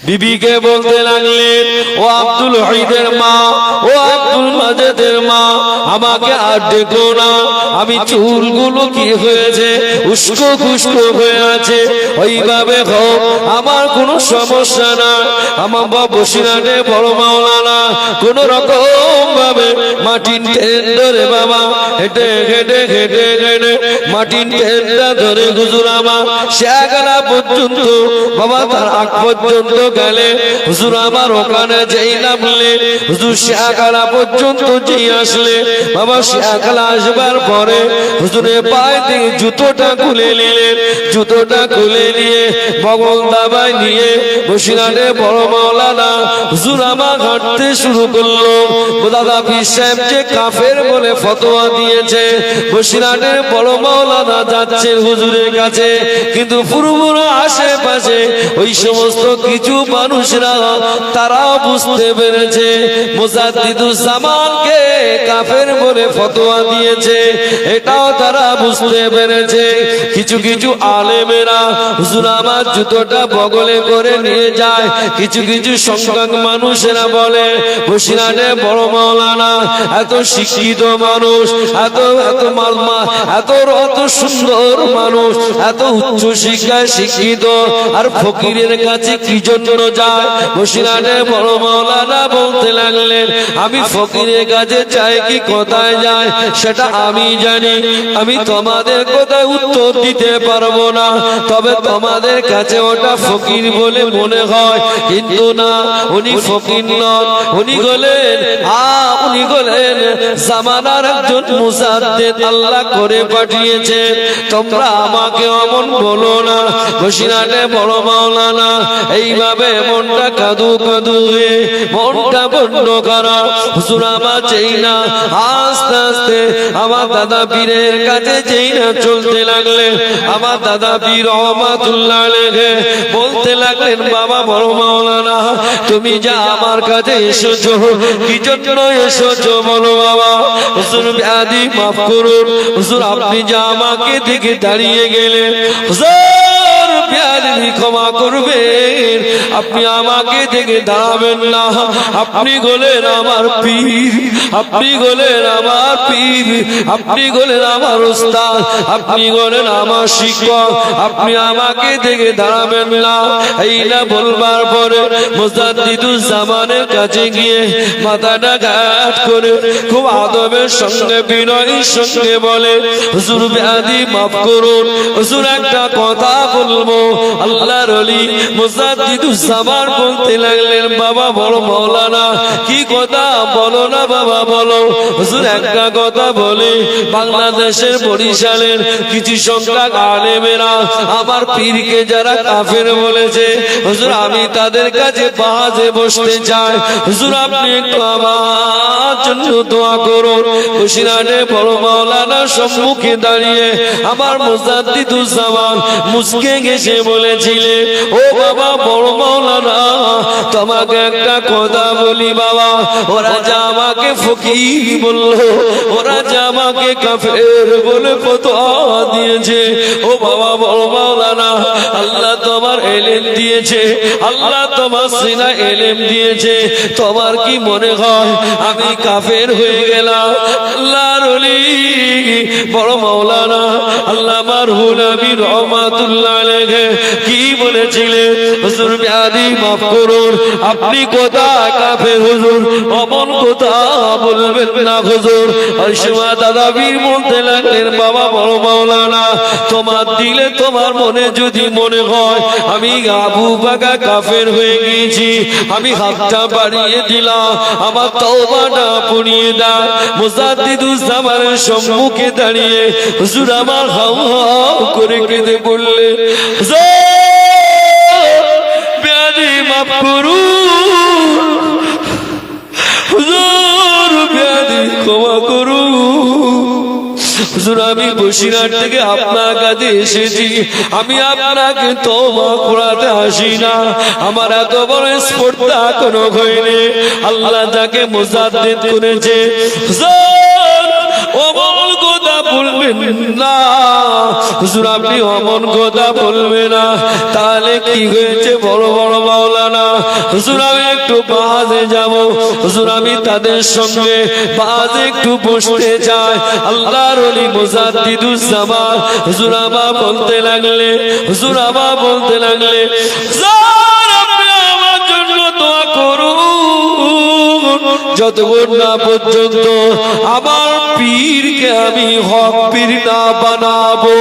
বিবিকে বলতে লাগলেন, ও আব্দুল ওয়াহিদের মা, ও আব্দুল মাজেদের মা, আমাকে আর ডেকো না, আমি চুলগুলো কি হয়েছে, উস্কো খুস্কো হয়ে আছে, ওইভাবে হোক, আমার কোনো সমস্যা না। আমার বসিরাটে বড় মাওলানা কোন রকম ভাবে মাটির ট্রেন ধরে বাবা হেঁটে হেঁটে হেঁটে হেঁটে মাটির ট্রেনটা ধরে হুজুর আমার শেয়াগালা পর্যন্ত বাবা, তার আগ পর্যন্ত গেলে হুজুর আমার ওখানে যেই নামলে হুজুর শেয়াগালা পর্যন্ত যেই আসলে বাবা, শেয়াগালা আসবার পরে হুজুরের পায়ে থেকে জুতোটা খুলে নিলেন, জুতোটা খুলে নিয়ে বগল দাবায় নিয়ে বসিরাটে বড় মাওলানা হুজুর আমার হাঁটতে শুরু করলো। দাদা পীর সাহেব যে কাফের বলে ফতোয়া দিয়েছে, বসিরাটের বড় মাওলানা যাচ্ছেন হুজুরের কাছে, কিন্তু পুরোপুরো আশেপাশে ওই সমস্ত কিছু মানুষরা তারাও বুঝতে পেরেছে মুজাদ্দিদুজ্জামানকে কাফের বলে ফতোয়া দিয়েছে, এটাও তারা বুঝতে পেরেছে। কিছু কিছু আলেমেরা হুজুর আমার জুতোটা বগলে করে নিয়ে যায়, কিছু কিছু সংখ্যক মানুষেরা বলে বসিরাটে বড় মাওলানা এত শিক্ষিত মানুষ, এত এত মালমা, এত সুন্দর মানুষ, এত উচ্চ শিক্ষায় শিক্ষিত, আর ফকিরের কাছে কি জন্য যায়? বসিরাটে বড় মাওলানা বলতে লাগলেন, আমি ফকিরের কাছে চাই কি কোথায় যায় সেটা আমি জানি, আমি তোমাদের কোথায় উত্তর দিতে পারবো না, তবে তোমাদের কাছে ওটা ফকির বলে মনে হয়, কিন্তু না, উনি ফকির নন, উনি হলেন জামানার একজন মুজাদ্দিদ, আল্লাহ করে পাঠিয়েছেন। তোমরা আমাকে অমন বলো না। বসিরাটে বড় মাওলানা এইভাবে মনটা কাদু কাদু হয়ে মনটা বন্ধ করা হুজুর আমার চেই না, আস্তে আস্তে আমার দাদা পীরের কাছে চেই না চলতে লাগলেন। আমার দাদা পীর রহমাতুল্লাহ আলাইহি বলতে লাগলেন, বাবা বড় মাওলানা তুমি যা আমার কাছে এসেছো, কি জন্য এসেছো বলো বাবা? হুজুর ব্যাধি মাফ করুন, হুজুর আপনি যা আমাকে দেখে দাঁড়িয়ে গেলেন, হুজুর ব্যাধি ক্ষমা করবেন, আপনি আমাকে দেখে দাঁড়াবেন না, আপনি হলেন আমার পীর, আপনি হলেন আমার পীর, আপনি হলেন আমার উস্তাদ, আপনি হলেন আমার শিক্ষক, আপনি আমাকে দেখে দাঁড়াবেন না। এই না বলবার পরে মুজাদ্দিদুজ্জামানের কাছে গিয়ে মাথাটা ঘাট করে খুব আদবের সঙ্গে বিনয়ের সঙ্গে বলে, হুজুর ব্যাধি মাফ করুন, হুজুর একটা কথা বলবো। আল্লাহর ওলি মুজাদ্দিদুজ্জামান বলতে লাগলেন, বাবা বড় মাওলানা কি কথা বলো না বাবা বলো। হুজুর একটা কথা বলে, বাংলাদেশের বরিশালের কিছু সংখ্যক আলেমেরা আমার পীরকে যারা কাফের বলেছে, হুজুর আমি তাদের কাছে বাজে বসতে চাই, হুজুর আপনি একটু আমার জন্য দোয়া করুন। বসিরাটে বড় মাওলানার সম্মুখে দাঁড়িয়ে আমার মুজাদ্দিদুজ্জামান মুস্কে গেছে বলেছিলেন, ও বাবা বড় মাওলানা তোমাকে একটা কথা বলি বাবা, ওরা যা আমাকে ফকির বললো, ওরা যা আমাকে কাফের বলে ফতোয়া দিয়েছে, ও বাবা বড় মাওলানা আল্লাহ তোমার ইলম দিয়েছে, আল্লাহ তোমার সিনা ইলম দিয়েছে, তোমার কি মনে হয় আমি কাফের হয়ে গেলাম? আল্লাহর ওলি বড় মাওলানা আল্লামা রুহুল আমিন রহমাতুল্লাহ আলাইহি কি বলেছিলেন, হুজুর ব্যাধি মাফ করুন, আপনি কোথায় কাফের হুজুর, অমন কথা বলবেন না হুজুর। ওই সময় দাদা পীর বলতে লাগলেন, বাবা বড় মাওলানা তোমার দিলে তোমার মনে যদি মনে হয় আমি আবু বাকা কাফের হয়ে গিয়েছি, আমি হাতটা বাড়িয়ে দিলাম, আমার তওবাটা পুড়িয়ে দাও। মুজাদ্দিদুজ্জামানের সম্মুখে দাঁড়িয়ে হুজুর আমার হাউ হাউ করে কেঁদে বললেন, ব্যাধি মাফ করুন, হুজুর ব্যাধি ক্ষমা করুন, হুজুর আমি বসিরহাট থেকে আপনার কাছে এসেছি, আমি আপনাকে তওবা করাতে আসি না, আমার এত বড় স্পর্ধা কোনো হয়নি। আল্লাহ যাকে মুজাদ্দিদ করেছে, হুজুর অমন কথা বলবেন না, হুজুর আপনি অমন কথা বলবেন না। তাহলে কি হয়েছে বড় বড় মাওলানা, হুজুর আমি একটু বাজে যাব, হুজুর আমি তাদের সঙ্গে বাজে একটু বসতে চাই। আল্লাহর ওলি মুজাদ্দিদুস জামান হুজুর আমার বলতে লাগলে, হুজুর আমার বলতে লাগলে, আপনি আমার জন্য দোয়া করুন, যতক্ষণ না পর্যন্ত আমার পীরকে আমি হক পীর না বানাবো,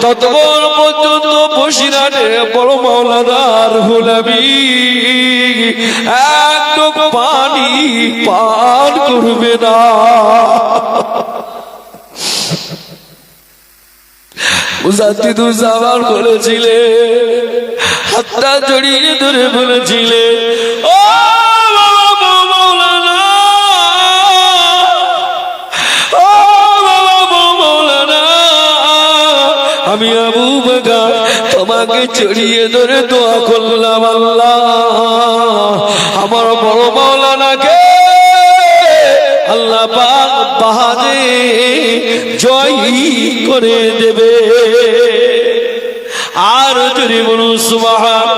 ততক্ষণ পর্যন্ত বসিরহাটের বড় মাওলানার হুলাবি একটু পানি পান করবে না। মুজাদ্দিদুস জামান বলেছিলে, হাতটা জড়িয়ে ধরে বলেছিলে, ও আমি আবু বকর তোমাকে জড়িয়ে ধরে দোয়া করলাম, আল্লাহ আমার বড় মাওলানাকে আল্লাহ পাক বাহাদে জয় করে দেবে। আর যদি বলুন সুবহান।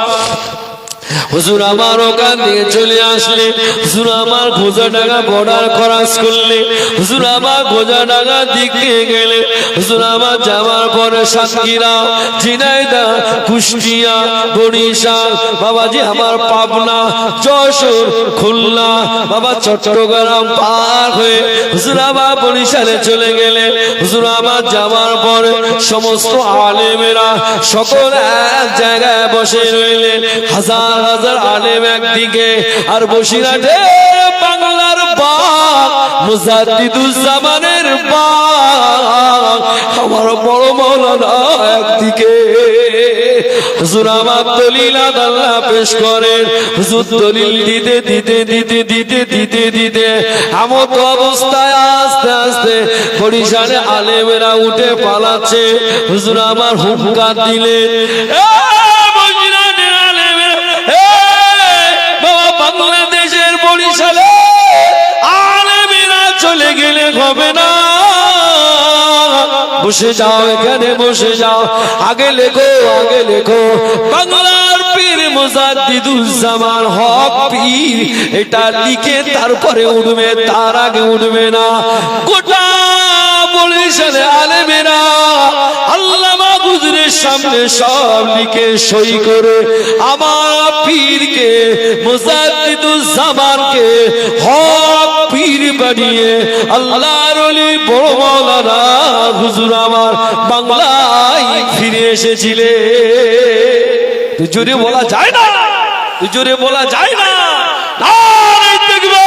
হুজুর আমার ওখান থেকে চলে আসলে, হুজুর আমার গোজাডাঙ্গা বর্ডার ক্রস করলে, হুজুর আমার গোজাডাঙ্গা দিকে গেলে, হুজুর আমার যাওয়ার পরে সাতক্ষীরা, ঝিনাইদহ, কুষ্টিয়া, বরিশাল, বাবাজি আমার পাবনা, যশোর, খুলনা, বাবা চট্টগ্রাম পার হয়ে হুজুর আমার বরিশালে চলে গেলে, হুজুর আমার যাওয়ার পরে সমস্ত আলেমেরা সকল এক জায়গায় বসে রইলেন। হাজার হাজার আলেম একদিকে, আর বসিরহাটে বাংলার বাগ মুজাদ্দিদুস জামানের বাগ আমার বড় মাওলানা একদিকে। হুজুর আমার দলিল আল্লাহ পেশ করেন, হুজুর দলিল দিতে দিতে দিতে দিতে দিতে দিতে এমত অবস্থায় আস্তে আস্তে বরিশালে আলেমেরা উঠে পালাচ্ছে। হুজুর আমার হুঙ্কার দিলেন, বাংলাদেশের বরিশালে আলেমেরা চলে গেলে হবে না, বসে যাও, এখানে বসে যাও, আগে লেখো, আগে লেখো, বাংলার পীর মুজাদ্দিদুস জামান হক পীর, এটা লিখে তারপরে উঠবে, তার আগে উঠবে না। গোটা বরিশালে আলেমেরা আল্লামা হুজুরের সামনে সব লিখে সই করে আমার পীরকে মুজাদ্দিদুস জামানকে হক পীর বানিয়ে আল্লাহর ওলি বড় মাওলানা হুজুর আমার বাংলায় ফিরে এসেছিলে। তুই জোরে বলা যায় না, তুই জোরে বলা যায় না, দেখবে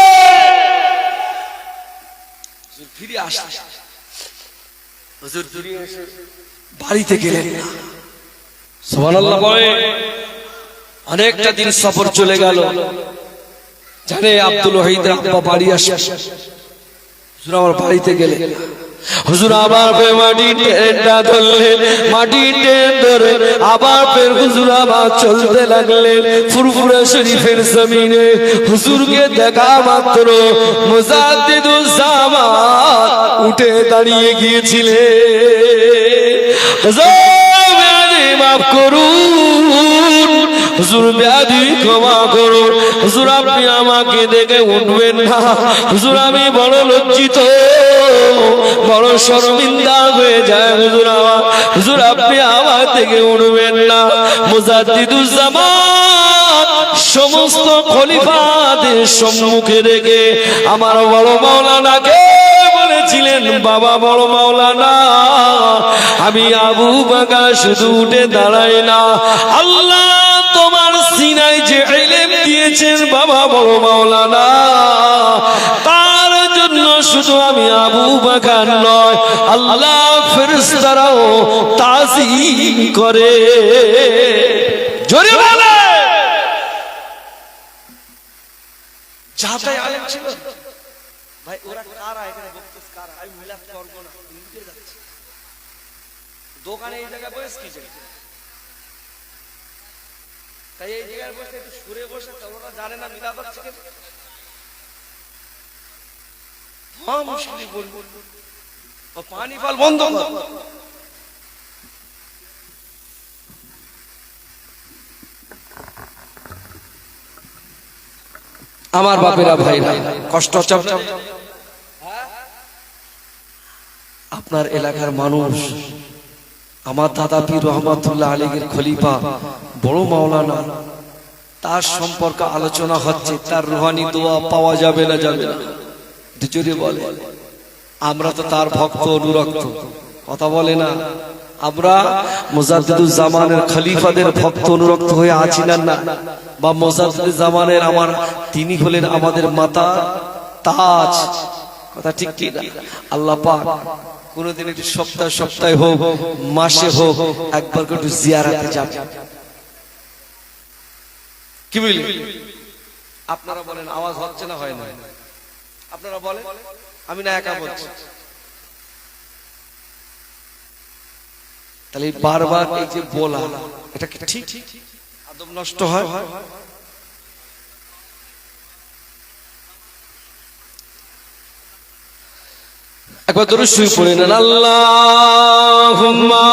ফিরে আসা। হুজুর ফিরে এসে বাড়িতে গেলেন না, সুবহানাল্লাহ বলে। অনেকটা দিন সফর চলে গেল, জানে আব্দুল ওয়াহিদ আব্বা বাড়ি আসে, হুজুর আমার বাড়িতে গেলে, হুজুর আবার ফের মাটির ট্রেনটা ধরলেন, মাটির ট্রেন ধরে আবার ফের হুজুর আবার চলতে লাগলেন ফুরফুরা শরীফের জমিনে। হুজুরকে দেখা মাত্র মুজাদ্দিদুস জামান উঠে দাঁড়িয়ে গিয়েছিলেন, মাফ করুন হুজুর, ব্যাধি ক্ষমা করুন হুজুর, আপনি আমাকে দেখে উঠবেন না হুজুর, আমি বড় লজ্জিত, বড় শর্মিন্দা হয়ে যায় হুজুর, হুজুর আপনি আমার থেকে উঠবেন না। মুজাদ্দিদুস জামান সমস্ত খলিফাদের সম্মুখে রেখে আমার বড় মাওলানাকে বলেছিলেন, বাবা বড় মাওলানা, আমি আবু বকর শুধু উঠে দাঁড়াই না, আল্লাহ তোমার সিনায় যে ইলম দিয়েছেন বাবা বড় মাওলানা, তার জন্য শুধু আমি আবু বকর নয়, আল্লাহ ফেরেশতারাও তাজিম করে। জোরে বলে যাতে আলেম ছিল ভাই, ওরা কারা এখানে বক্তব্য কারা, আমি মিলাদ করব না, নিতে যাচ্ছি দোকানে এই জায়গায় বসে কি জানি, তাই এই জায়গায় বসে একটু সুরে বসে, ওরা জানে না মিলাদ হচ্ছে কেন, হ্যাঁ মুশকিল বলবো, পানি ফল বন্ধ কর। আমার বাপেরা ভাইরা, কষ্ট হচ্ছে আপনার এলাকার মানুষ। আমার দাদা পীর রহমাতুল্লাহ আলাইহির খলিফা বড় মাওলানা, তার সম্পর্কে আলোচনা হচ্ছে, তার রুহানি দোয়া পাওয়া যাবে না যাবে না? জোরে বলে। আমরা তো তার ভক্ত অনুরক্ত, কথা বলে না? আমরা মুজাদ্দিদুল জামানের খলিফাদের ভক্ত অনুরক্ত হয়ে আছি না? বা মুজাদ্দিদুল জামানের আমার তিনি হলেন আমাদের মাতা তাজ, কথা ঠিক কি না? আল্লাহ পাক কোনদিন একটু সপ্তাহে হোক, মাসে হোক, একবার একটু জিয়ারাতে যাবে। কি বুঝলেন? আপনারা বলেন আওয়াজ হচ্ছে না হয় না? আপনারা বলেন, আমি না একা বলছি। তাহলে বারবার এই যে বলা, এটা কি ঠিক? আদব নষ্ট হয়? একবার দরুদ শরীফ পড়ে নেন, আল্লাহুম্মা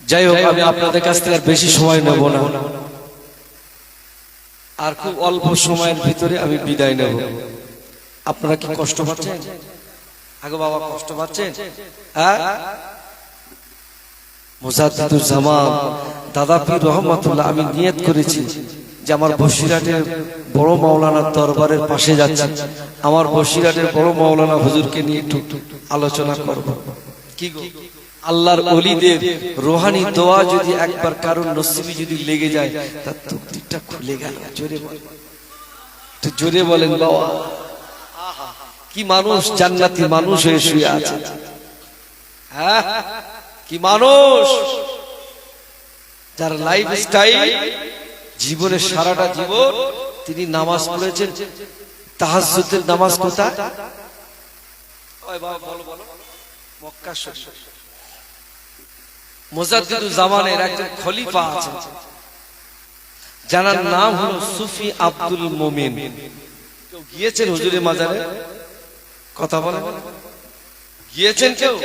যাই হোক, আমি আপনাদের কাছ থেকে আর বেশি সময় নেব না, আর খুব অল্প সময়ের ভিতরে আমি বিদায় নেব। আপনারা কি কষ্ট পাচ্ছেন? আগে বাবা কষ্ট পাচ্ছেন? মুজাদ্দিদুল জামান দাদা পীর রহমাতুল্লাহ, আমি নিয়ত করেছি যে আমার বসিরহাটের বড় মাওলানার দরবারের পাশে যাচ্ছি, আমার বসিরহাটের বড় মাওলানা হুজুরকে নিয়ে একটু আলোচনা করব। কি গো, আল্লাহর ওলিদের রোহানি দোয়া যদি একবার কারোর নসিবে যদি লেগে যায়, তার তকদিরটা খুলে গেল। জোরে বলেন, একটু জোরে বলেন বাবা। কি মানুষ, জান্নাতি মানুষ হয়ে শুয়ে আছে। হ্যাঁ, কি মানুষ, যার লাইফ স্টাইল, জীবনে সারাটা জীবন তিনি নামাজ পড়েছেন। তাহাজ্জুদের নামাজ কোথায়? মক্কা শরীফ। মুজাদ্দিদুল জামানের একজন খলিফা আছেন, যার নাম হলো সুফি আব্দুল মোমিন। কেউ গিয়েছেন হুজুরের মাজারে? কথা বলেন, গিয়েছেন কেউ?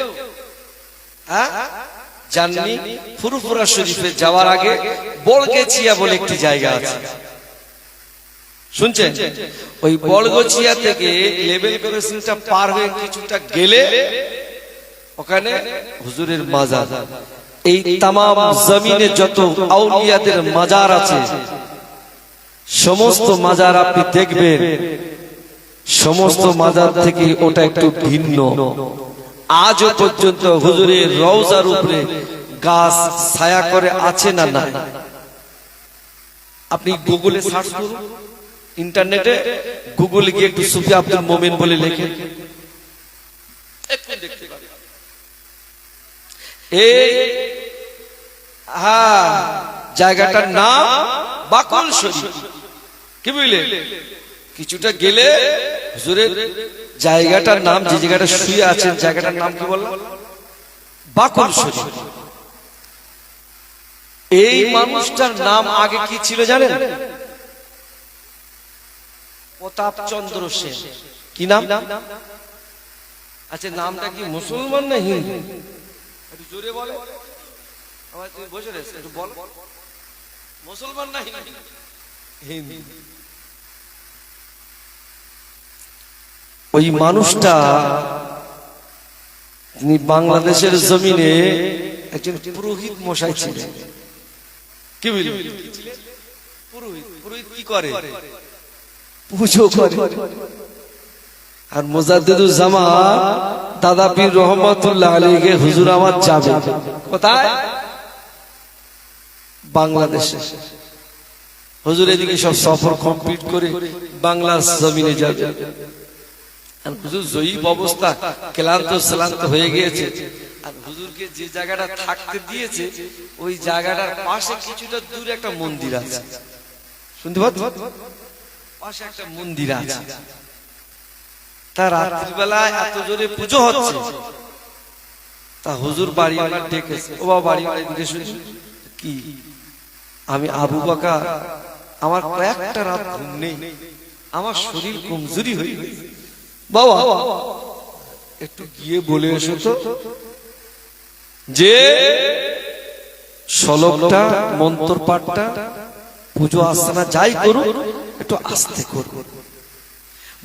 হ্যাঁ, জাননি। ফুরফুরা শরীফে যাওয়ার আগে বলগেছিয়া বলে একটি জায়গা আছে, শুনছেন? ওই বলগেছিয়া থেকে লেভেল ক্রসিংটা পার হয়ে কিছুটা গেলে ওখানে হুজুরের মাজার। এই তামাম জমিনে যত আউলিয়াদের মাজার আছে, সমস্ত মাজার আপনি দেখবেন, সমস্ত মাজার থেকে ওটা একটু ভিন্ন। আজও পর্যন্ত হুজুরের রওজার উপরে গাছ ছায়া করে আছে না না? আপনি গুগলে সার্চ করুন, ইন্টারনেটে গুগলে গিয়ে একটু সুফি আব্দুল মোমিন বলে লেখেন, দেখতে পাবেন। এই জায়গাটার নাম বাকল শরীফ। কি বুঝলে? কিছুটা গেলে হুজুরের জায়গাটার নাম, যে জায়গাটা শুয়ে আছেন, জায়গাটার নাম কি বললাম? বাকল শরীফ। এই মানুষটার নাম আগে কি ছিল জানেন? প্রতাপ চন্দ্র সেন। কি নাম? আচ্ছা, নামটা কি মুসলমান না হিন্দু? একটু জোরে বলে, আমার তুমি বসে রয়েছে, একটু বল, মুসলমান না হিন্দু? ওই মানুষটা তিনি বাংলাদেশের জমিনে একজন পুরোহিত মশাই ছিলেন। কি বুঝলেন? পুরোহিত কি করে? পুজো করে। আর মুজাদ্দিদুল জামান দাদা পীর রহমাতুল্লাহ আলাইহি হুজুর আমার যাবে কোথায়? বাংলাদেশে। হুজুর এদিকে সব সফর কমপ্লিট করে বাংলার জমিনে যাবে। হুজুর জয়ীব অবস্থা, ক্লান্ত শ্রান্ত হয়ে গিয়েছে। আর হুজুরকে যে জায়গাটা থাকতে দিয়েছে, ওই জায়গাটার পাশে কিছুটা দূরে একটা মন্দির আছে। শুনতে পাচ্ছ? পাশে একটা মন্দির আছে। তা রাত্রিবেলায় এত জোরে পুজো হচ্ছে, তা হুজুর বাড়ি ডেকেছে, ও বাবা বাড়ি দিকে শুনি কি, আমি আবু বকর, আমার কয়েকটা রাত ঘুম নেই, আমার শরীর কমজোরি হয়ে গেছে, বাবা একটু গিয়ে বলে এসো তো যে শ্লোকটা মন্ত্র পাঠটা পুজো আস্তানা যাই করুন একটু আস্তে করুন।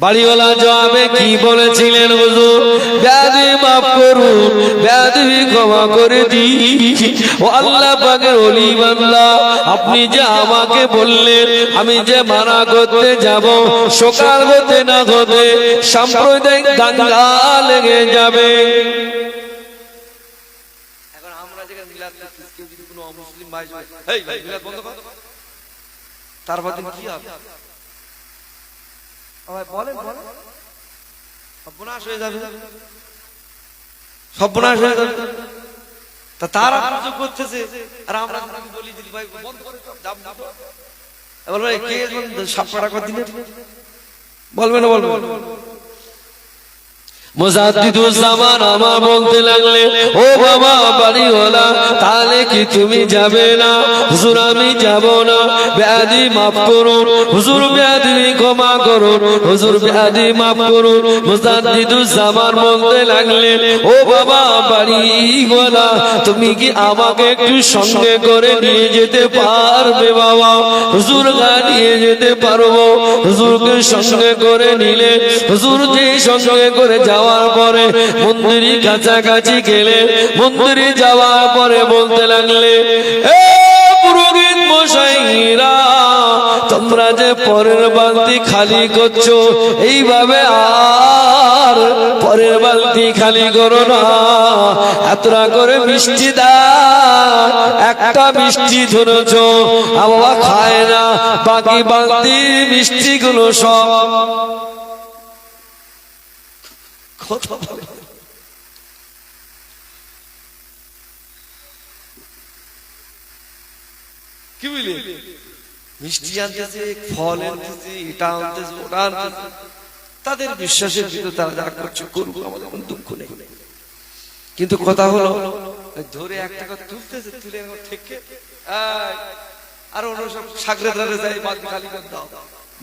বাড়িওয়ালা জবাবে কি বলেছিলেন, হুজুর বেয়াদবি মাফ করুন, বেয়াদবি ক্ষমা করে দিন। ও আল্লাহ পাকের ওলি বান্দা, আপনি যে আমাকে বললেন আমি যে মানা করতে যাব, সকাল হতে না হতে সাম্প্রদায়িক দাঙ্গা লেগে যাবে। এখন আমরা যেখানে মিলাদ করতেছি, কেউ যদি কোনো অমুসলিম ভাই এই ভাই মিলাদ বন্ধ কর, তারপর দিন কি হবে? বলেন সর্বনাশ হয়ে যাবে, সর্বনাশ হয়ে যাবে। তা তারা পুজো করতেছে আর আমরা বলি দিদি ভাই বন্ধ করে বলবেন কে সাপড়া করে দিলে বলবেন না, বলবেন মুজাদ্দিদুজ্জামান আমার বলতে লাগলে, ও বাবা বাড়িওয়ালা তাহলে কি তুমি যাবে না? হুজুর আমি যাব না, বেয়াদবি মাফ করুন হুজুর, বেয়াদবি ক্ষমা করুন হুজুর, বেয়াদবি মাফ করুন। মুজাদ্দিদুজ্জামান বলতে লাগলেন, ও বাবা বাড়িওয়ালা তুমি কি আমাকে একটু সঙ্গে করে নিয়ে যেতে পারবে বাবা? হুজুর নিয়ে যেতে পারবো। হুজুরকে সঙ্গে করে নিলে হুজুর যে সঙ্গে করে যাওয়ার পরে মন্দিরের কাছাকাছি গেলে, মন্দিরে যাওয়ার পরে বলতে লাগলে, এ পুরোহিত মশাইরা তোমরা যে পরের বালতি খালি করছো, এইভাবে আর পরের বালতি খালি করো না। এতটা করে মিষ্টি দাও, একটা মিষ্টি ধরেছো বাবা খায় না, বাকি বালতি মিষ্টি গুলো সব কি বুঝলি? মিষ্টি আনতেছে, ফল আনতেছে, এটা আনতেছে, ওটা আনতেছে। তাদের বিশ্বাসের ভিতরে তারা যা করছে করুক, আমাদের কোনো দুঃখ নেই। কিন্তু কথা হলো ধরে এক টাকা তুলতেছে, তুলে থেকে আর অন্য সব সাগরে ধারে যায়, বালতি খালি করে দাও,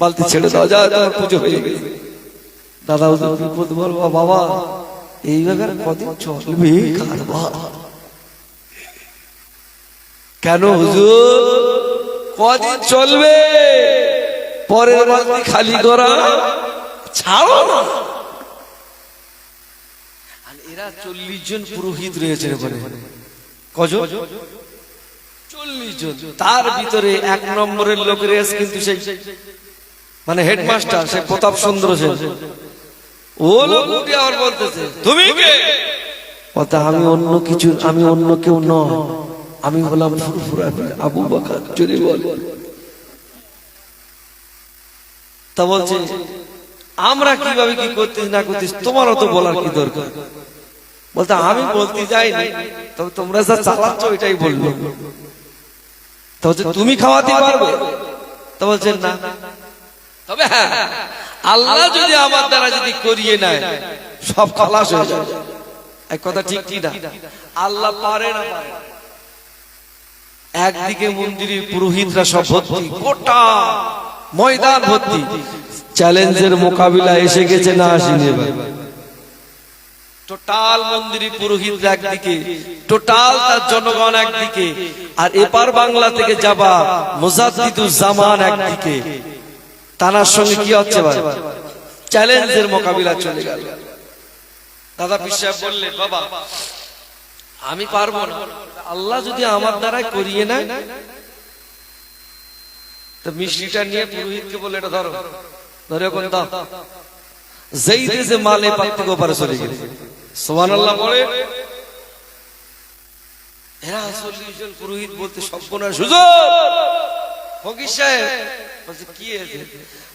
বালতি ছেড়ে দাও, যা তোমার পুজো হয়ে গেছে। দাদা বিপদ বলবো বাবা এইভাবে কদিন চলবে কারবার? কেন হুজুর কদিন চলবে? পরের বালতি খালি করা ছাড়ো না। আর এরা 40 জন পুরোহিত রয়েছে, কজন? 40 জন। তার ভিতরে 1 নম্বরের লোক রয়েছে কিন্তু সেই মানে হেডমাস্টার, সে প্রতাপ চন্দ্র সেন। ও লোক উঠে আবার বলতেছে, তুমি কে? কথা আমি অন্য কিছু, আমি অন্য কেউ নয়, আমি হলাম ফুরফুরা আবু বকর। যদি বল তা বলছে আমরা কিভাবে কি করতেছি না করতেছি তোমারও তো বলার কি দরকার? বলতে আমি বলতে যাইনি, তবে তোমরা যা চালাচ্ছ এটাই বললো। তা বলছে তুমি খাওয়াতে পারবে? তা বলছে না, তবে হ্যাঁ আল্লাহ যদি আমার দ্বারা যদি করিয়ে নেয় সব খালাস হয়ে যাবে। এক কথা ঠিক কি না? আল্লাহ পারে না। একদিকে মন্দিরের পুরোহিতরা সব ভর্তি, গোটা ময়দান ভর্তি, চ্যালেঞ্জের মোকাবিলা এসে গেছে না আসেনি? টোটাল মন্দিরের পুরোহিতরা একদিকে, টোটাল তার জনগণ একদিকে, আর এপার বাংলা থেকে যাবা মুজাদ্দিদুজ্জামান একদিকে। তানার সঙ্গে কি হচ্ছে ভাই? চ্যালেঞ্জের মোকাবিলা চলে গেল। দাদা পিসাব বললেন, বাবা আমি পারবো না, আল্লাহ যদি আমার দ্বারাই করিয়ে নেয়। তো মিষ্টিটা নিয়ে পুরোহিতকে বলে, এটা ধরো, ধরে ওখানে দাও। যেই দেশে মালে পাত থেকে ওপারে চলে গেছে। সুবহানাল্লাহ বলে এরা 40 জন পুরোহিত বলতে সর্বনাশ হুজুর। ফকির সাহেব বলছে কি হয়েছে?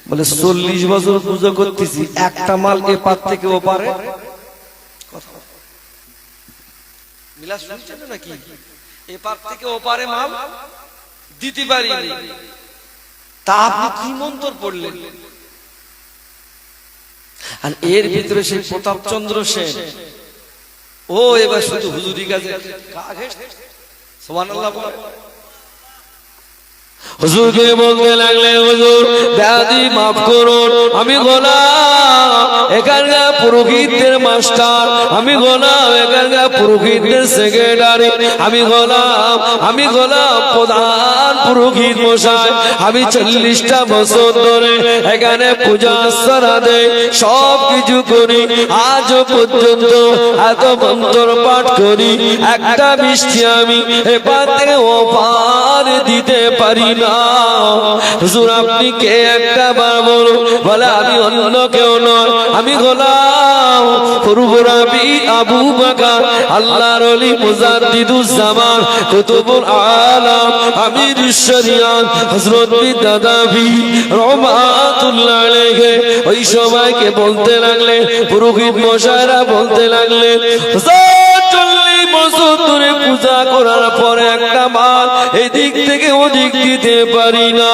বলে 40 বছর পূজা করতেছি, একটা মাল এ পাত থেকে ওপারে। মিলা শুনছেন নাকি? এ পাত থেকে ওপারে মাল দিতে পারিনি, তা আপনি কি মন্ত্র পড়লেন? আর এর ভিতরে সেই প্রতাপ চন্দ্র সেন, ও এবার শুধু হুজুরি কাজে সুবহানাল্লাহ বলে। হুজুরকে বলতে লাগলেন, হুজুর বেয়াদবি মাফ করুন, আমি গোলাম এখানকার পুরোহিতদের মাস্টার, আমি গোলাম এখানকার পুরোহিতদের সেক্রেটারি, আমি গোলাম প্রধান পুরোহিত মশাই। আমি 40টা বছর ধরে এখানে পূজা আর্চনা দেই, সব কিছু করি। আজও পর্যন্ত এত মন্ত্র পাঠ করি, একটা বৃষ্টি আমি এপার থেকে ওপার দিতে পারি না। হুজুর আপনি কে একটা বার বলো। বলে আমি অন্য কেউ নয়, আমি গোলাম ফুরফুরাবি আবু বকর আল্লাহর ওলি মুজাদ্দিদুজ জামান কুতুবুল আলাম আমিরুশ শরিয়াত হযরত বিদাদাবি রহমাতুল্লাহ আলাইহি। ওই সময়কে বলতে লাগলে পুরোহিত মশাইরা বলতে লাগলেন, 40 বছর ধরে পূজা করার পরে একটা বার এদিক থেকে ওদিক দিতে পারি না,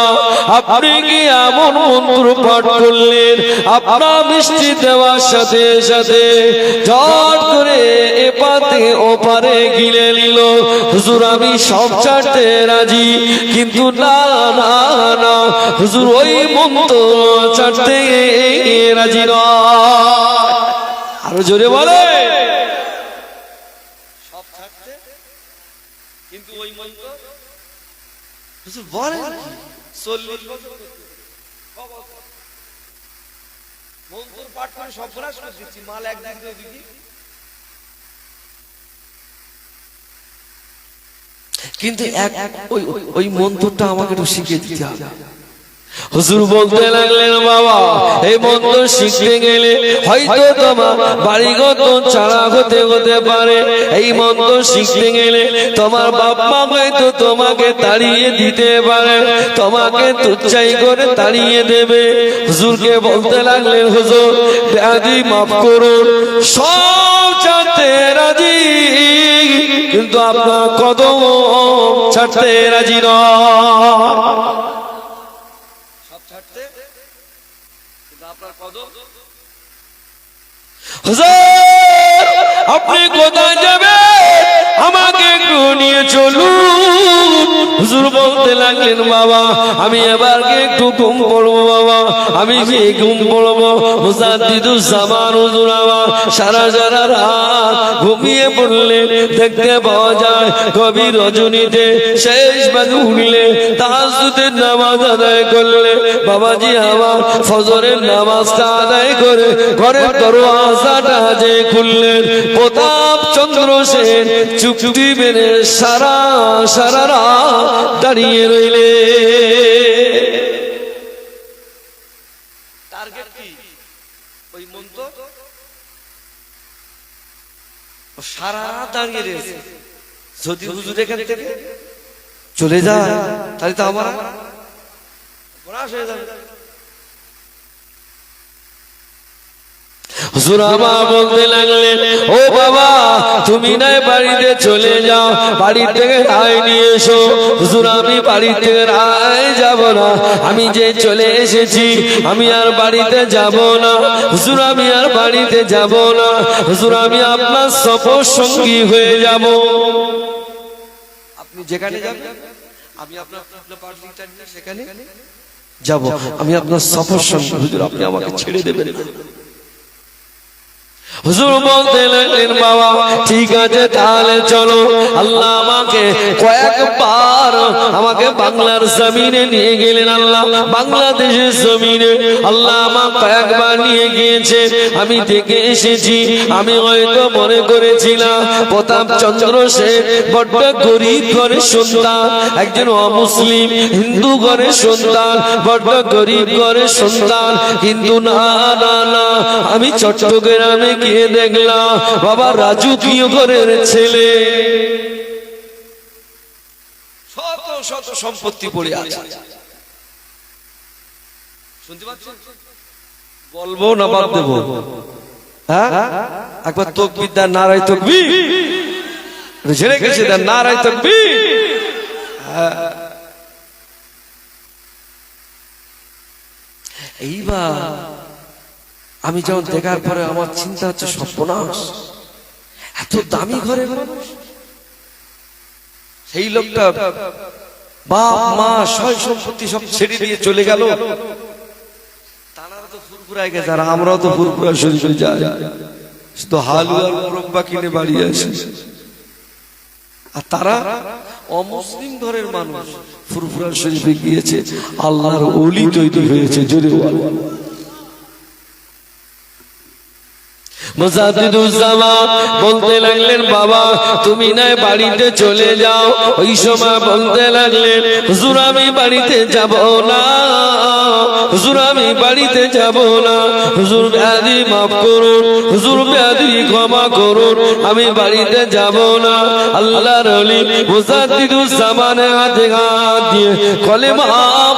আপনি কি এমন মন্ত্র পাঠ করলেন আপনার মিষ্টি দেওয়ার সাথে সাথে ঝট করে এপার থেকে ওপারে গিলে নিল। হুজুর আমি সব ছাড়তে রাজি, কিন্তু না না না হুজুর ওই মন্ত্র ছাড়তে রাজি নয়। আরো জোরে বলে সব ছাড়তে, কিন্তু ওই মন্ত্র হুজুর বলেন 40 বছর মন্ত্র পাঠ করে সব গ্রাস করে দিচ্ছি, মাল একদিক দিয়ে দিবি। কিন্তু ওই মন্ত্রটা আমাকে একটু শিখিয়ে দিতে হবে। হুজুর বলতে লাগলেন, বাবা এই মন্ত্র শিখতে গেলে হয়তো তোমার বাড়িগত ছাড়া হতে পারে, এই মন্ত্র শিখতে গেলে তোমার বাপ মা হয়তো তোমাকে তাড়িয়ে দিতে পারে, তোমাকে তুচ্ছাই করে তাড়িয়ে দেবে। হুজুরকে বলতে লাগলেন, হুজুর বেয়াদবি মাফ করুন, সব ছাড়তে রাজি, কিন্তু আপনার কদম ছাড়তে রাজি নয়। হুজুর আপনি কোথায় যাবেন, আমাকে একটু নিয়ে চলুন। হুজুর বলতে লাগলেন, বাবা আমি এবার একটু ঘুম পড়বো, বাবা আমি কি ঘুম পড়বো। মুজাদ্দিদুজ জামান হুজুর আমার সারা রাত ঘুমিয়ে পড়লেন। দেখতে পাওয়া যায় গভীর রজনীতে শেষ ভাগে উঠলে তাহাজ্জুদের নামাজ আদায় করলে, বাবাজি আমার ফজরের নামাজটা আদায় করে ঘরের দরওয়াজাটা যে খুললেন, প্রতাপ চন্দ্র সেন চুক্তি মেনে সারা রাত দাঁড়িয়ে রইলে। টার্গেট কি? ওই মন্ত্র সারা রাত দাঁড়িয়ে রয়েছে। যদি হুজুর এখান থেকে চলে যায় তাহলে তো আমার বনাশ হয়ে যাবে। হুজুর আমার বলতে লাগলেন, ও বাবা তুমি নাই বাড়িতে চলে যাও, বাড়ি থেকে রায় নিয়ে এসো। হুজুর আমি বাড়ি থেকে রায় যাব না, আমি যে চলে এসেছি আমি আর বাড়িতে যাব না। হুজুর আমি আর বাড়িতে যাব না, হুজুর আমি আপনার সফর সঙ্গী হয়ে যাব। আপনি যেখানে যাবেন আমি আপনার পার্টিটা নিয়ে সেখানে যাব, আমি আপনার সফর সঙ্গী। হুজুর আপনি আমাকে ছেড়ে দেবেন। হুজুর বলতে লাগলেন, বাবা ঠিক আছে তাহলে চলো। আল্লাহ আমাকে কয়েকবার আমাকে বাংলার জমিনে নিয়ে গেলেন, আল্লাহ বাংলাদেশের জমিনে আল্লাহ আমাকে কয়েকবার নিয়ে গিয়েছে, আমি দেখে এসেছি। আমি হয়তো মনে করেছিলাম প্রতাপ চন্দ্র সেন বড্ড গরিব ঘরের সন্তান, একজন অমুসলিম হিন্দু ঘরের সন্তান, বড্ড গরিব ঘরের সন্তান, কিন্তু না না না আমি চট্টগ্রামে গিয়ে দেখলাম বাবা রাজকীয় ঘরের ছেলে, শত শত সম্পত্তি পড়ে আছে। শুনতে পাচ্ছেন? বলবো না বাদ দেবো? হ্যাঁ একবার তাকবীর দেন, নারায়ে তাকবীর। ঝেড়ে গেছে দেন, নারায়ে তাকবীর। এইবার আমি যখন দেখার পরে আমার চিন্তা হচ্ছে সর্বনাশ, এত দামি ঘরে মানুষ, সেই লোকটা বাপ মা সয় সম্পত্তি সব ছেড়ে দিয়ে চলে গেল। তারা তো ফুরফুরায় গেছে, আর আমরাও তো ফুরফুরা শরীফে যাই, তো হালুয়া মুরব্বা কিনে বাড়ি আসি। আর তারা অমুসলিম ধরের মানুষ ফুরফুরা শরীফে গিয়েছে, আল্লাহর ওলি তৈরি হয়েছে। জোরে বলো। মুজাদ্দিদুজ্জামান বলতে লাগলেন, বাবা তুমি না বাড়িতে চলে যাও। ওই সময় বলতে লাগলেন, হুজুর আমি বাড়িতে যাব না, হুজুর আমি বাড়িতে যাব না, হুজুর ব্যাধি মাফ করুন, হুজুর ব্যাধি ক্ষমা করুন, আমি বাড়িতে যাব না। আল্লাহর ওলি মুজাদ্দিদুজ্জামানের হাতে হাত দিয়ে কলেমা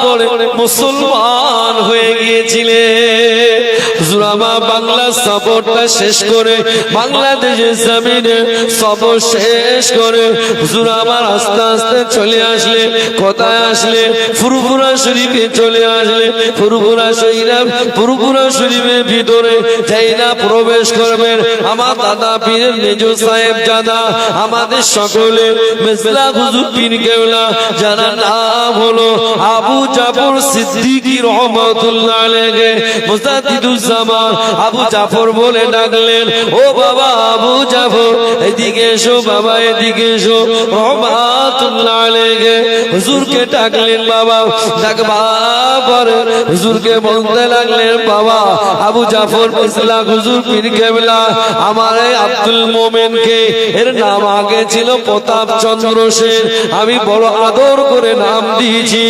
পড়ে মুসলমান হয়ে গিয়েছিলেন। হুজুর আমার বাংলা সফরটা শেষ করে, বাংলাদেশের জমিনে সফর শেষ করে হুজুর আমার আস্তে আস্তে চলে আসলে, কোথায় আসলে? ফুরফুরা শরীফে চলে আসলে। ফুরফুরা শরীফের ভিতরে যাই না প্রবেশ করবেন, আমার দাদা পীরের মেজ সাহেব জাদা, আমাদের সকলের মেজলা হুজুর পীর কেওলা, যার নাম হলো আবু জাফর সিদ্দিকী রহমাতুল্লাহ আলাইহি, মুজাদ্দিদুজ্জামান আবু জাফর বলে ডাকলেন, ও বাবা আবু জাফর এদিকে এসো, বাবা এদিকে এসো, রহমাতুল্লাহ আলাইহি। হুজুরকে ডাকলেন, বাবা ডাকবার পরে হুজুরকে বলতে লাগলেন, বাবা আবু জাফর মেজলা হুজুর পীর কেবলা, আমার এই আব্দুল মোমেনকে, এর নাম আগে ছিল প্রতাপ চন্দ্র সেন, আমি বড় আদর করে নাম দিয়েছি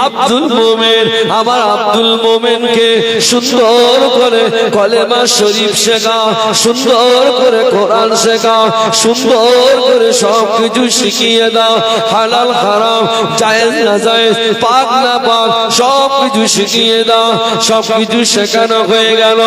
আব্দুল মোমেন। আমার আব্দুল মোমেনকে সুন্দর করে কলেমা শরীফ শেখাও, সুন্দর করে কোরআন শেখাও, সুন্দর করে সবকিছু শিখিয়ে দাও, হালাল হারাম জায়েজ না জায়েজ পাক না পাক সবকিছু শিখিয়ে দাও। সবকিছু শেখানো হয়ে গেল।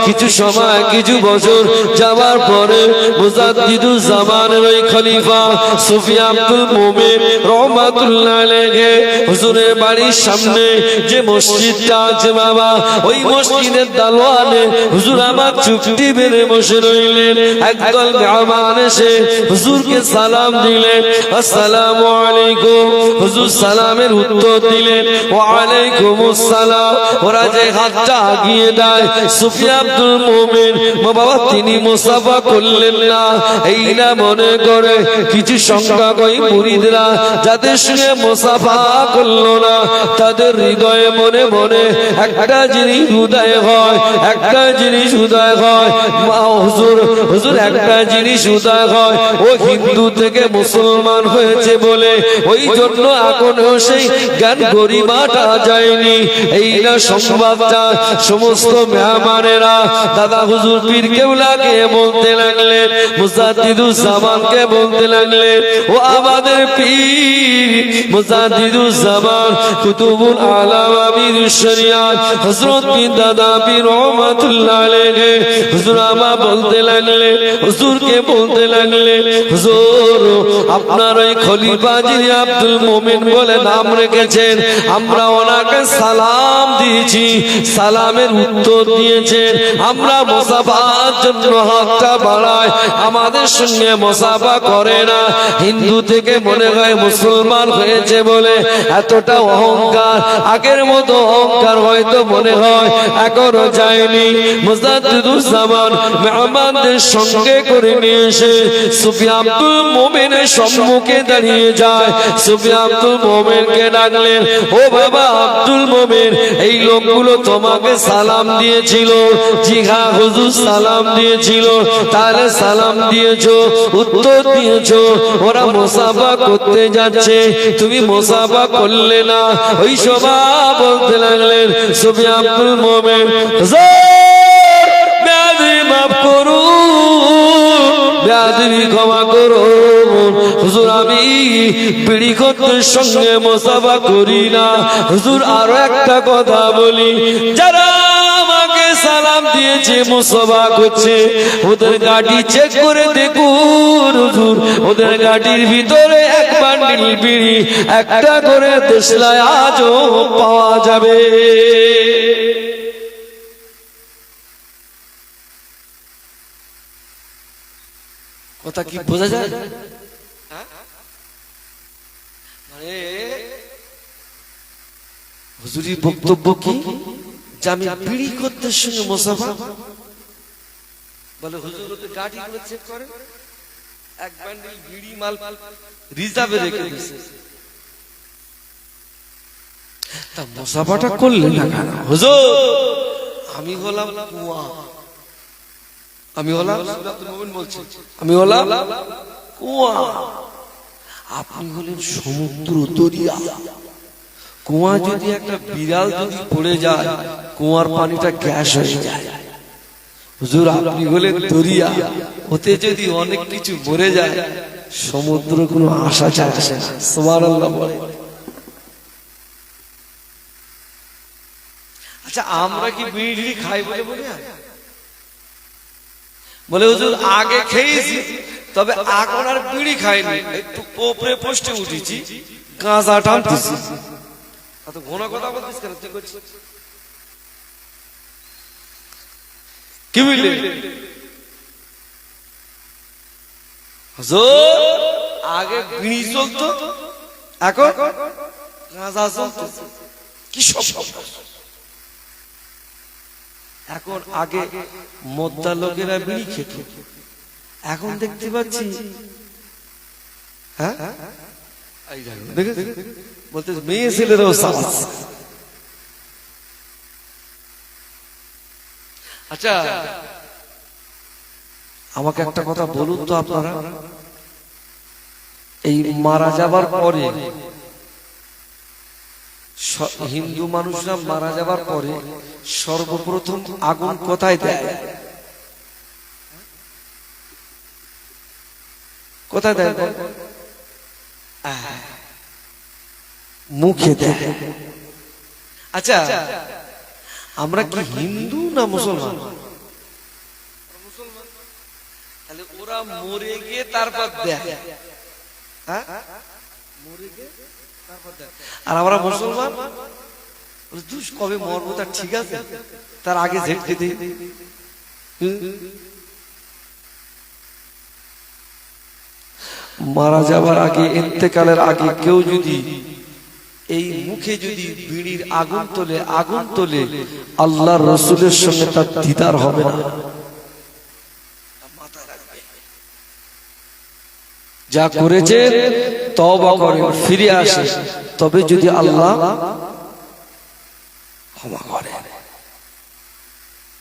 কিছু সময় কিছু বছর যাওয়ার পরে মুজাদ্দিদুজ্জামানের ওই খলিফা সুফি আব্দুল মোমেন রহমাতুল্লাহ আলাইহি হুজুরের বাড়ির সামনে যে মসজিদটা আছে বাবা, ওই মসজিদের দালওয়ানে হুজুর আমার চুপটি বেড়ে বসে রইলেন। একদল মেহমান এসে হুজুরকে সালাম দিলেন, আসসালামু আলাইকুম। হুজুর সালামের উত্তর দিলেন, ওয়া আলাইকুমুস সালাম। ওরা যে হাতটা আগিয়ে দেয় সুফি আব্দুল মোমেন বাবা তিনি মুসাফা করলেন না, এই না মনে করে কিছু সংখ্যক ওই মুরিদরা যাদের সঙ্গে মুসাফা করলো না, তাদের হৃদয়ে মনে মনে একটা জিনিস উদয় হয়, একটা জিনিস উদয় হয়, হুজুর হুজুর একটা জিনিস উদয় হয়, ও হিন্দু থেকে মুসলমান হয়েছে বলে ওই জন্য এখনো সেই জ্ঞান গরিমাটা যায়নি। এই না সংবাদটা সমস্ত মেহমানেরা দাদা হুজুর পীর কেওলাকে বলতে লাগলেন, মুজাদ্দিদুজ্জামানকে বলতে লাগলেন, ও আমাদের পীর মুজাদ্দিদুজ্জামান কুতুবুল আলাম আমিরুশ শরিয়াত হযরত পীর দাদা পীর রহমাতুল্লাহ আলাইহি হুজুর আমা বলতে লাগলেন, হুজুরকে বলতে লাগলেন, হুজুর আপনার ওই খলিফা যিনি আব্দুল মোমেন বলে নাম রেখেছেন, আমরা ওনাকে সালাম দিয়েছি, সালামের উত্তর দিয়েছেন, আমরা মুসাফার জন্য হাতটা বাড়াই, আমাদের সঙ্গে মুসাফা করে না। হিন্দু থেকে মনে হয় মুসলমান হয়েছে বলে এতটা অহংকার, আগের মতো অহংকার হয়তো মনে হয় এখনো যায়নি। মুজাদ্দিদুজ্জামান মেহমানদের সঙ্গে করে নিয়ে এসে সুফি আব্দুল মোমেনের সম্মুখে দাঁড়িয়ে যায়। সুফি আব্দুল মোমেনকে ডাকলেন, ও বাবা আব্দুল মোমেন এই লোকগুলো তোমাকে সালাম দিয়েছিল। জি হ্যাঁ হুজুর সালাম দিয়েছিল। তাহলে সালাম দিয়েছো, উত্তর দিয়েছো, ওরা মুসাফা করতে যাচ্ছে, তুমি মুসাফা করলে না। ওই সময় বলতে লাগলেন সুফি আব্দুল মোমেন, হুজুর বেয়াদবি মাফ করুন, বেয়াদবি ক্ষমা করুন, হুজুর আমি বিড়ি খদ্দের সঙ্গে মুসাফা করি না। হুজুর আরো একটা কথা বলি, যারা আমাকে সালাম দিয়েছে মুসাফা করছে, ওদের গাড়ি চেক করে দেখুন হুজুর, ওদের গাড়ির ভিতরে এক বান্ডিল বিড়ি একটা করে দেশলায় আজও পাওয়া যাবে। কথা কি বোঝা যায়? মানে হুজুরি বক্তব্য কি যে আমি বিড়ি করতে সঙ্গে মুসাফা বলে হুজুর ওতে গাড়ি করে চেক করে এক বান্ডিল বিড়ি মাল রিজার্ভে রেখে দিয়েছে তা মুসাফাটা করলেন না কেন হুজুর আমি হলাম কুয়া আমি হলাম সুরাতুল মুমিন বলছি আমি হলাম কুয়া আপনি হলেন সমুদ্র দরিয়া কুয়া যদি একটা বিড়াল যদি পড়ে যায় কুয়ার পানিটা গ্যাস হয়ে যায় হুজুর আপনি হলেন দরিয়া ওতে যদি অনেক কিছু মরে যায় সমুদ্র কোনো আশা যায় আসে না সুবহানাল্লাহ বলে আচ্ছা আমরা কি বিড়ি খাই বলে বলি বলে হুজুর আগে খেয়েছি তবে এখন আর বিড়ি খাইনি একটু ওপরে পোস্টে উঠেছি গাঁজা টানতেছি এত ঘন কথা বলছিস কেন তুই করছিস কি বুঝলি হুজুর আগে বিড়ি চলতো এখন গাঁজা চলতেছে কি সব এখন আগে মোদ্দা লোকেরা বিড়ি খেত এখন দেখতে পাচ্ছি হ্যাঁ বলতে মেয়ে ছেলেরাও সাজ আচ্ছা আমাকে একটা কথা বলুন তো আপনারা এই মারা যাবার পরে হিন্দু মানুষরা মারা যাবার পরে সর্বপ্রথম আগুন কোথায় দেয় কোথায় দেয় মুখে দেয় আচ্ছা আমরা কি হিন্দু না মুসলমান তাহলে ওরা মরে গিয়ে তারপর দেয় মরে গিয়ে তারপর দেয় আর আমরা মুসলমান দুষ কবে মরবো তার ঠিক আছে তার আগে ঝেঁটে দিই মারা যাবার আগে ইন্তেকালের আগে কেউ যদি এই মুখে যদি বিড়ির আগুন তোলে আল্লাহর রাসূলের সঙ্গে তার দিদার হবে না যা করেছে তওবা করে ফিরে আসে তবে যদি আল্লাহ ক্ষমা করে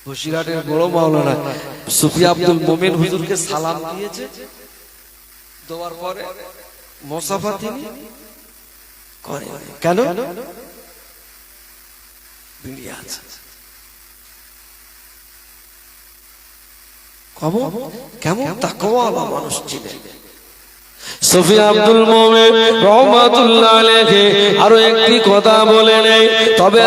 বসিরহাটের বড় মাওলানা সুফি আব্দুল মোমেন হুজুরকে সালাম দিয়েছে দেওয়ার পরে মুসাফা তিনি করে কেন বিড়ি আছে কেমন তাকওয়ালা মানুষ ছিলেন সুফি আব্দুল মোমেন রহমাতুল্লাহ আলাইহি আরো একটি কথা বলে নেই তবে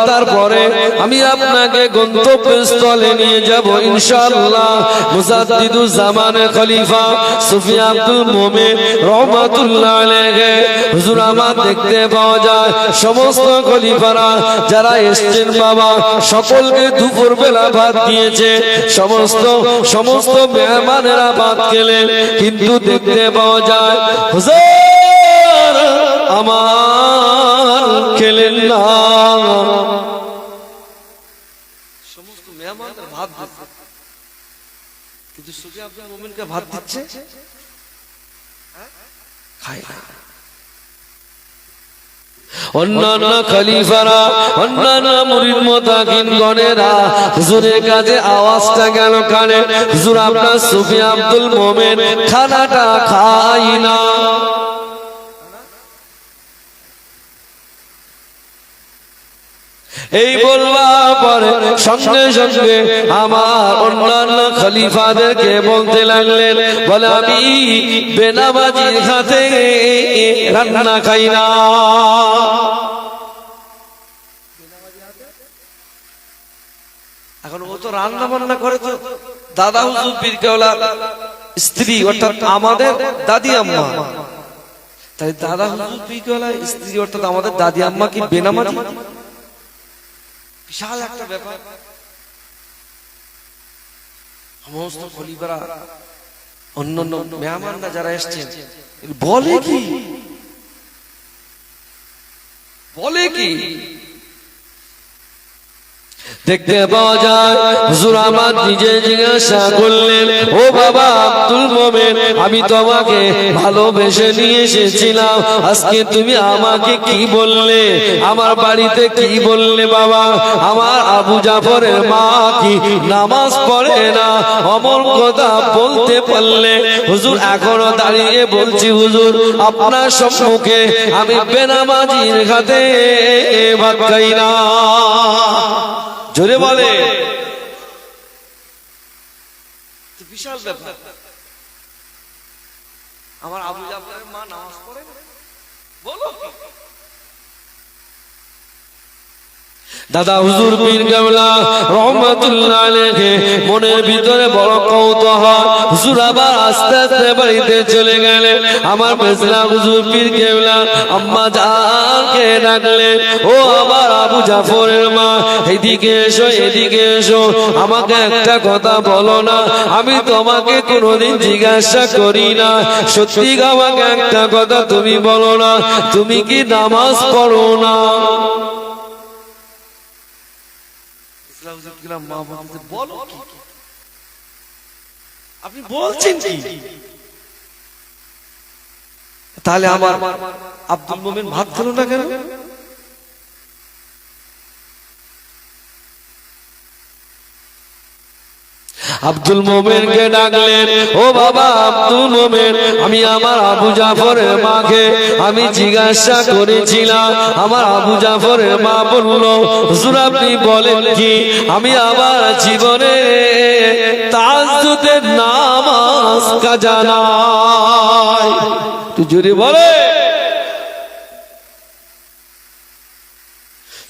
তারপরে আমি আপনাকে গন্তব্যস্থলে নিয়ে যাব ইনশাআল্লাহ মুজাদ্দিদুজ জামানে খলিফা সুফি আব্দুল মোমেন রহমাতুল্লাহ আলাইহি হুজুর আমার দেখতে পাওয়া যায় সমস্ত খলিফারা যারা এসেছেন বাবা সকলকে দুপুর বেলা ভাত দিয়েছে সমস্ত মেহমানেরা ভাত খেলেন কিন্তু দেখতে পাওয়া যায় হুজুর আমার খেলেন না সমস্ত মেহমানদের ভাত দিচ্ছে কিন্তু সুফি আব্দুল মোমেনকে ভাত দিচ্ছে খায় না অন্যান্য খলিফারা অন্যান্য মুরিদ মুতাকিন গণেরা হুজুরের কাছে আওয়াজটা গেল কানে হুজুর আপনার সুফি আব্দুল মোমেন খানাটা খাই না এই বলবার পরে সঙ্গে সঙ্গে আমার অন্যান্য খলিফাদেরকে বলতে লাগলেন বলে আমি বেনামাজির হাতে রান্না খাই না এখন ও তো রান্না বান্না করে তো দাদা হুজুর পীর কেওলা স্ত্রী অর্থাৎ আমাদের দাদি আম্মা তাই দাদা হুজুর পীর কেওলা স্ত্রী অর্থাৎ আমাদের দাদি আম্মা কি বেনামাজি বিশাল একটা ব্যাপার সমস্ত খলিফারা অন্যান্য মেহমানরা যারা এসেছেন বলে কি দেখতে পাওয়া যায়। হুজুর আমার নিজে জিজ্ঞাসা করলেন, ও বাবা আব্দুল মোমেন, আমি তোমাকে ভালোবেসে নিয়ে এসেছিলাম, আজকে তুমি আমাকে কি বললে, আমার বাড়িতে কি বললে বাবা? আমার আবু জাফরের মা কি নামাজ পড়ে না, অমর কথা বলতে পারলে? হুজুর এখনো দাঁড়িয়ে বলছি, হুজুর আপনার সম্মুখে আমি বেনামাজির হাতে ভাত খাই না। জোরে বলে, বিশাল ব্যাপার। আমার আবু জাফরের মা নামাজ পড়ে না, বলো কি? দাদা হুজুর পীর কেবলা রহমাতুল্লাহ আলাইহি মনের ভিতরে বড় কৌতূহল। হুজুর আবার আস্তে আস্তে বাড়িতে চলে গেলেন। আমার মেজলা হুজুর পীর কেবলা আম্মা জানকে ডাকলেন, ও আমার আবু জাফরের মা, এদিকে এসো, এদিকে এসো, আমাকে একটা কথা বলো না, আমি তোমাকে কোনোদিন জিজ্ঞাসা করি না, সত্যি আমাকে একটা কথা তুমি বলো না, তুমি কি নামাজ পড়ো না? আপনি বলছেন কি? তাহলে আমার আব্দুল মোমেন ভাত খেলো না কেন? আব্দুল মোমেনকে ডাকলেন, ও বাবা আব্দুল মোমেন, আমি আমার আবু জাফরের মাকে আমি জিজ্ঞাসা করেছিলাম, আমার আবু জাফরের মা বলল, হুজুর আপনি বলেন কি, আমি আমার জীবনে তাহাজ্জুদের নামাজ কাজা নাই। তুই জোরে বলে,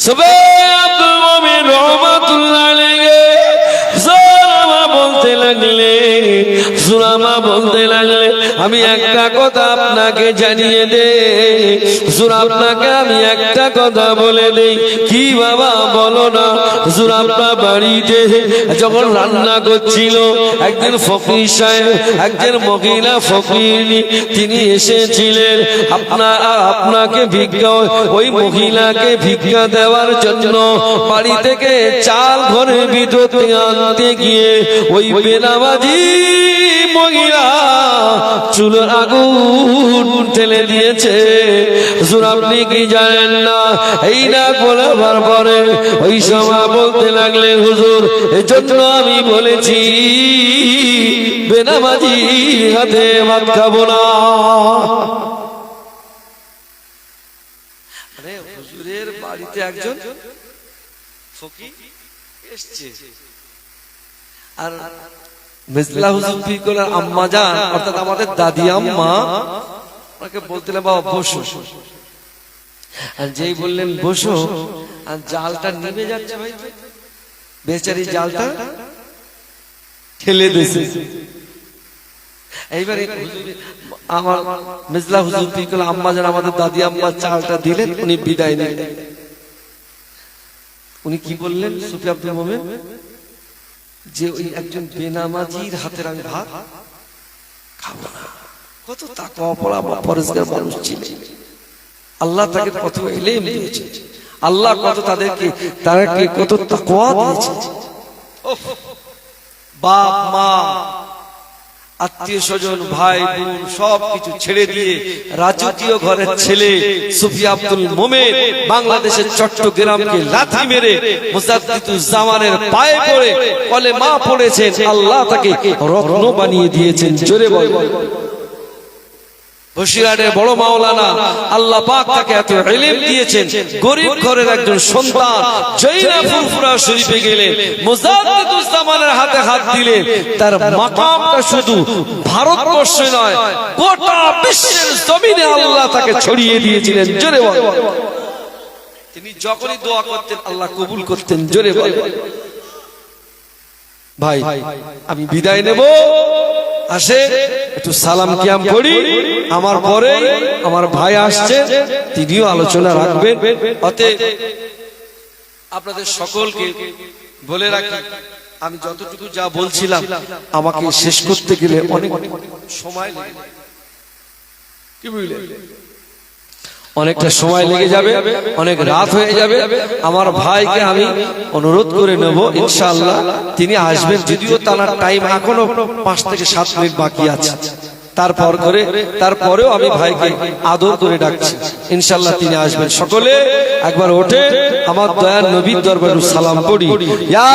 সবে আব্দুল মোমেন রহমাতুল্লাহ আলাইহি সুরামা বলতে লাগলে, আমি একটা কথা আপনাকে জানিয়ে দে, হুজুর আপনাকে আমি একটা কথা বলে দেই। কি বাবা বলো না? হুজুর আপনার বাড়িতে যখন রান্না করছিল, একদিন ফকির সাহেব, একজন মহিলা ফকির, তিনি এসেছিলেন আপনাকে ভিক্ষা, ওই মহিলাকে ভিক্ষা দেওয়ার জন্য বাড়ি থেকে চাল ঘরের ভিতরে আনতে গিয়ে ওই বেনামাজি মহিলা চুলোর আগুন ঠেলে দিয়েছে। হুজুর আপনি কি জানেন না? এই না বলার পরে ওই সময় বলতে লাগলেন, হুজুর এজন্য আমি বলেছি বেনামাজি হাতে ভাত খাবো না। আরে হুজুরের বাড়িতে একজন ফকির এসেছে, আর মেজলা হুজুর পীর কেবলার আম্মা জান অর্থাৎ আমাদের দাদি আম্মা ওনাকে বলতেন, বাবা বসো, আর যেই বললেন বসো, আর জালটা নিভে যাচ্ছে, ভাই বেচারি জালটা ঠেলে দিয়েছে। এইবারে আমার মেজলা হুজুর পীর কেবলার আম্মা জান আমাদের দাদি আম্মা চালটা দিলেন, উনি বিদায় নিলেন। উনি কি বললেন সুফি আব্দুল মোমেন, যে ওই একজন বেনামাজির হাতের আমি ভাত খাবো না। কত তাকওয়া পড়া পরেজগার মানুষ ছিলেন, আল্লাহ তাকে কত ইলম দিয়েছে, আল্লাহ কত তাদেরকে কত তাকওয়া দিয়েছে। বাপ মা আত্মীয় স্বজন ভাই বোন সবকিছু ছেড়ে দিয়ে রাজকীয় ঘরের ছেলে সুফি আব্দুল মোমেন বাংলাদেশের চট্টগ্রামকে লাথি মেরে মুজাদ্দিদুজ্জামানের পায়ে পড়ে কলেমা পড়েছেন, আল্লাহ তাকে রত্ন বানিয়ে দিয়েছেন। জোরে বল। বসিরহাটের বড় মাওলানা, আল্লাহ পাক তাকে এত ইলম দিয়েছেন, গরিব ঘরের একজন সন্তান, জৈনা ফুরফুরা শরীফে গেলেন, মুজাদ্দিদুজ্জামানের হাতে হাত দিলেন, তার মাকামটা শুধু ভারতবর্ষে নয় গোটা বিশ্বের জমিনে আল্লাহ তাকে ছড়িয়ে দিয়েছিলেন। জোরে বল। তিনি যখনই দোয়া করতেন আল্লাহ কবুল করতেন। জোরে বল। ভাই আমি বিদায় নেব, আসে একটু সালাম কিয়াম করি, আমার পরে আমার ভাই আসছে, তিনিও আলোচনা রাখবেন। অতএব আপনাদের সকলকে বলে রাখি, আমি যতটুকু যা বলছিলাম আমাকে শেষ করতে গেলে অনেক সময় লাগে, কি বুঝলেন? অনেকটা সময় লেগে যাবে, অনেক রাত হয়ে যাবে। আমার ভাইকে আমি অনুরোধ করে নেব, ইনশাআল্লাহ তিনি আসবেন, যদিও তার টাইম এখনো 5 থেকে 7 মিনিট বাকি আছে। তারপরেও আমি ভাইকে আদর করে ডাকছি, ইনশাআল্লাহ তিনি আসবেন। সকলে একবার ওঠে আমার দয়ার নবীর দরবারে সালাম পড়ি। ইয়া